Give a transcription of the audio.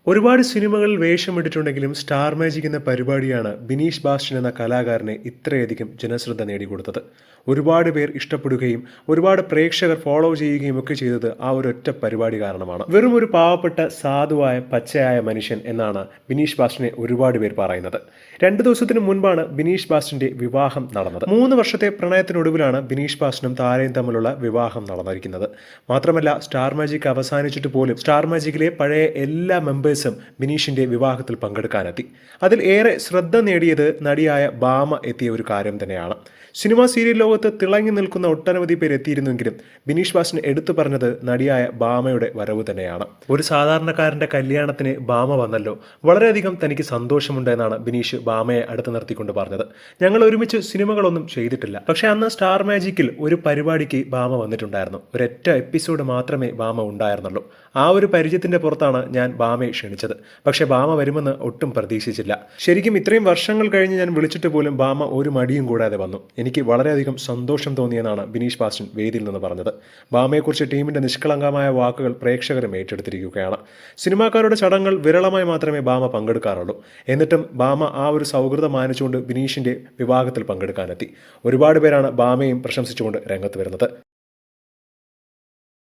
ഒരുപാട് സിനിമകളിൽ വേഷമിട്ടിട്ടുണ്ടെങ്കിലും star magic എന്ന പരിപാടിയാണ് ബിനീഷ് ബാസ്റ്റൻ എന്ന കലാകാരനെ ഇത്രയധികം ജനശ്രദ്ധ നേടിക്കൊടുത്തത്. ഒരുപാട് പേർ ഇഷ്ടപ്പെടുകയും ഒരുപാട് പ്രേക്ഷകർ ഫോളോ ചെയ്യുകയും ഒക്കെ ചെയ്തത് ആ ഒരൊറ്റ പരിപാടി കാരണമാണ്. വെറും ഒരു പാവപ്പെട്ട സാധുവായ പച്ചയായ മനുഷ്യൻ എന്നാണ് ബിനീഷ് ബാസ്റ്റനെ ഒരുപാട് പേർ പറയുന്നത്. 2 ദിവസത്തിന് മുൻപാണ് ബിനീഷ് ബാസ്റ്റന്റെ വിവാഹം നടന്നത്. 3 വർഷത്തെ പ്രണയത്തിനൊടുവിലാണ് ബിനീഷ് ബാസ്റ്റനും താരയും തമ്മിലുള്ള വിവാഹം നടന്നിരിക്കുന്നത്. മാത്രമല്ല, സ്റ്റാർ മാജിക് അവസാനിച്ചിട്ട് പോലും സ്റ്റാർ മാജിക്കിലെ പഴയ എല്ലാ മെമ്പേഴ്സും ബിനീഷിന്റെ വിവാഹത്തിൽ പങ്കെടുക്കാനെത്തി. അതിൽ ഏറെ ശ്രദ്ധ നേടിയത് നടിയായ ഭാമ എത്തിയ ഒരു കാര്യം തന്നെയാണ്. സിനിമാ സീരിയൽ ലോകത്ത് തിളങ്ങി നിൽക്കുന്ന ഒട്ടനവധി പേര് എത്തിയിരുന്നെങ്കിലും ബിനീഷ് ബാസ്റ്റൻ എടുത്തു പറഞ്ഞത് നടിയായ ഭാമയുടെ വരവ് തന്നെയാണ്. ഒരു സാധാരണക്കാരന്റെ കല്യാണത്തിന് ഭാമ വന്നല്ലോ, വളരെയധികം തനിക്ക് സന്തോഷമുണ്ട് എന്നാണ് ബിനീഷ് ഭാമയെ അടുത്ത് നിർത്തിക്കൊണ്ട് പറഞ്ഞത്. ഞങ്ങൾ ഒരുമിച്ച് സിനിമകളൊന്നും ചെയ്തിട്ടില്ല, പക്ഷേ അന്ന് സ്റ്റാർ മാജിക്കിൽ ഒരു പരിപാടിക്ക് ഭാമ വന്നിട്ടുണ്ടായിരുന്നു. ഒരൊറ്റ എപ്പിസോഡ് മാത്രമേ ഭാമ ഉണ്ടായിരുന്നുള്ളൂ. ആ ഒരു പരിചയത്തിന്റെ പുറത്താണ് ഞാൻ ഭാമയെ ക്ഷണിച്ചത്. പക്ഷേ ഭാമ വരുമെന്ന് ഒട്ടും പ്രതീക്ഷിച്ചില്ല. ശരിക്കും ഇത്രയും വർഷങ്ങൾ കഴിഞ്ഞ് ഞാൻ വിളിച്ചിട്ട് പോലും ഭാമ ഒരു മടിയും കൂടാതെ വന്നു. എനിക്ക് വളരെയധികം സന്തോഷം തോന്നിയെന്നാണ് ബിനീഷ് ബാസ്റ്റൻ വേദിയിൽ നിന്ന് പറഞ്ഞത്. ഭാമയെക്കുറിച്ച് ടീമിന്റെ നിഷ്കളങ്കമായ വാക്കുകൾ പ്രേക്ഷകരും ഏറ്റെടുത്തിരിക്കുകയാണ്. സിനിമാക്കാരുടെ ചടങ്ങുകൾ വിരളമായി മാത്രമേ ഭാമ പങ്കെടുക്കാറുള്ളൂ. എന്നിട്ടും ഭാമ ആ ഒരു സൗഹൃദം മാനിച്ചുകൊണ്ട് ബിനീഷിന്റെ വിവാഹത്തിൽ പങ്കെടുക്കാനെത്തി. ഒരുപാട് പേരാണ് ഭാമയും പ്രശംസിച്ചുകൊണ്ട് രംഗത്ത് വരുന്നത്.